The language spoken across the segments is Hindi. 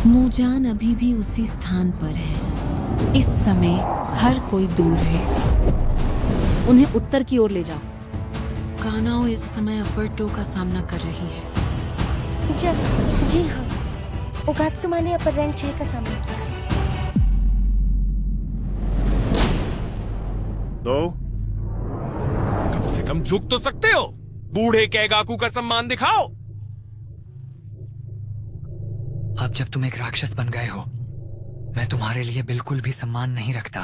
मूजान अभी भी उसी स्थान पर है। इस समय हर कोई दूर है। उन्हें उत्तर की ओर ले जाओ। कानाओ इस समय अपर टो का सामना कर रही है। जी हाँ, ओगात्सुमा ने अपर रैंक 6 का सामना किया है। तो कम से कम झुक तो सकते हो। बूढ़े कैगाकू का सम्मान दिखाओ। अब जब तुम एक राक्षस बन गए हो, मैं तुम्हारे लिए बिल्कुल भी सम्मान नहीं रखता।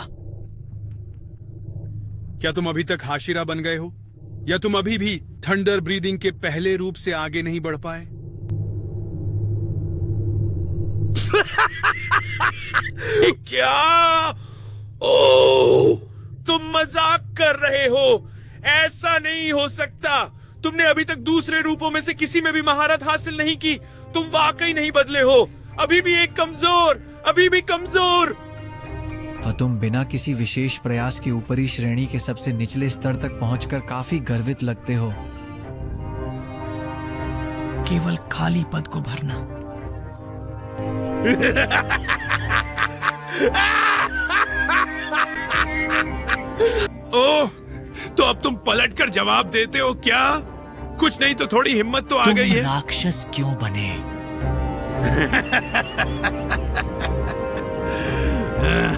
क्या तुम अभी तक हाशिरा बन गए हो, या तुम अभी भी थंडर ब्रीदिंग के पहले रूप से आगे नहीं बढ़ पाए? क्या? ओह, तुम मजाक कर रहे हो। ऐसा नहीं हो सकता। तुमने अभी तक दूसरे रूपों में से किसी में भी महारत हासिल नहीं की। तुम वाकई नहीं बदले हो। अभी भी एक कमजोर, अभी भी कमजोर। और तुम बिना किसी विशेष प्रयास के ऊपरी श्रेणी के सबसे निचले स्तर तक पहुंचकर काफी गर्वित लगते हो। केवल खाली पद को भरना। ओह, तो अब तुम पलटकर जवाब देते हो क्या? कुछ नहीं तो थोड़ी हिम्मत तो आ गई है। राक्षस क्यों बने?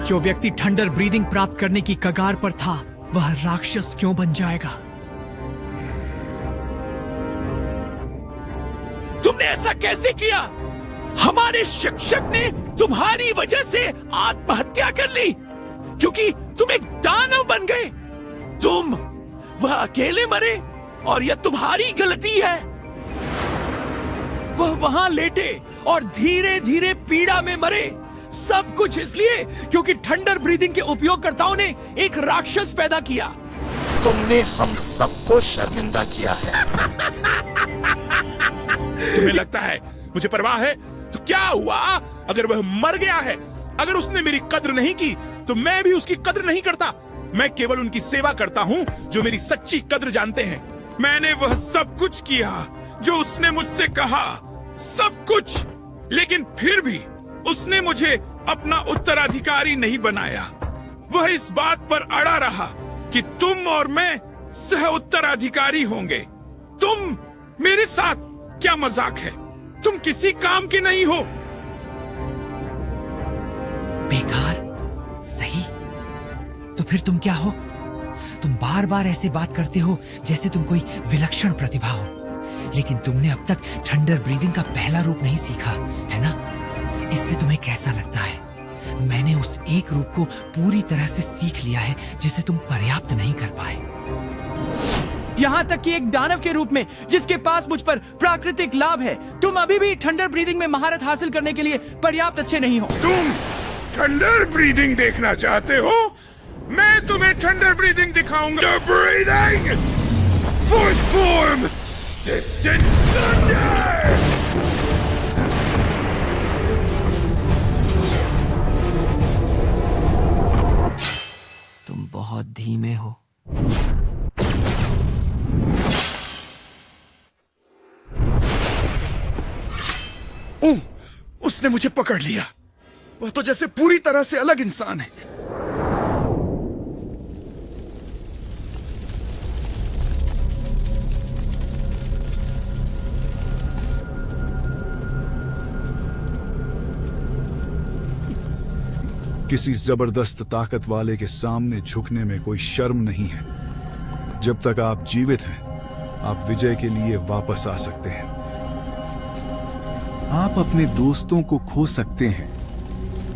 जो व्यक्ति थंडर ब्रीदिंग प्राप्त करने की कगार पर था, वह राक्षस क्यों बन जाएगा? तुमने ऐसा कैसे किया? हमारे शिक्षक ने तुम्हारी वजह से आत्महत्या कर ली क्योंकि तुम एक दानव बन गए। तुम वह अकेले मरे और यह तुम्हारी गलती है। वह वहां लेटे और धीरे धीरे पीड़ा में मरे। सब कुछ इसलिए क्योंकि थंडर ब्रीदिंग के उपयोगकर्ताओं ने एक राक्षस पैदा किया। तुमने हम सबको शर्मिंदा किया है। तुम्हें लगता है मुझे परवाह है? तो क्या हुआ अगर वह मर गया है? अगर उसने मेरी कद्र नहीं की तो मैं भी उसकी कद्र नहीं करता। मैं केवल उनकी सेवा करता हूँ जो मेरी सच्ची कद्र जानते हैं। मैंने वह सब कुछ किया जो उसने मुझसे कहा, सब कुछ। लेकिन फिर भी उसने मुझे अपना उत्तराधिकारी नहीं बनाया। वह इस बात पर अड़ा रहा कि तुम और मैं सह उत्तराधिकारी होंगे। तुम मेरे साथ क्या मजाक है? तुम किसी काम के नहीं हो। बेकार? सही? तो फिर तुम क्या हो? तुम बार बार ऐसे बात करते हो जैसे तुम कोई विलक्षण प्रतिभा हो, लेकिन तुमने अब तक थंडर ब्रीदिंग का पहला रूप नहीं सीखा, है ना? इससे तुम्हें कैसा लगता है? मैंने उस एक रूप को पूरी तरह से सीख लिया है जिसे तुम पर्याप्त नहीं कर पाए। यहाँ तक कि एक दानव के रूप में जिसके पास मुझ पर प्राकृतिक लाभ है, तुम अभी भी थंडर ब्रीदिंग में महारत हासिल करने के लिए पर्याप्त अच्छे नहीं हो। तुम थंडर ब्रीदिंग देखना चाहते हो? मैं तुम्हें थंडर ब्रीदिंग दिखाऊंगा। Breathing, fourth form, distant thunder. तुम बहुत धीमे हो। उसने मुझे पकड़ लिया। वह तो जैसे पूरी तरह से अलग इंसान है। किसी जबरदस्त ताकत वाले के सामने झुकने में कोई शर्म नहीं है। जब तक आप जीवित हैं, आप विजय के लिए वापस आ सकते हैं। आप अपने दोस्तों को खो सकते हैं,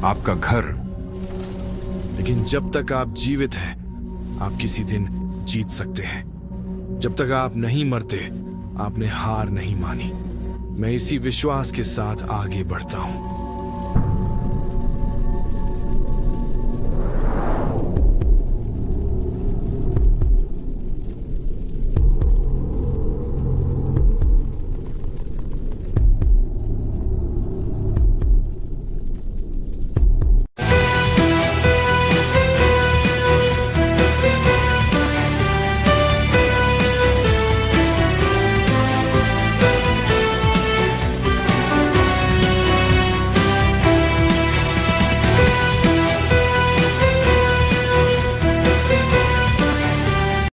आपका घर, लेकिन जब तक आप जीवित हैं, आप किसी दिन जीत सकते हैं। जब तक आप नहीं मरते, आपने हार नहीं मानी। मैं इसी विश्वास के साथ आगे बढ़ता हूं।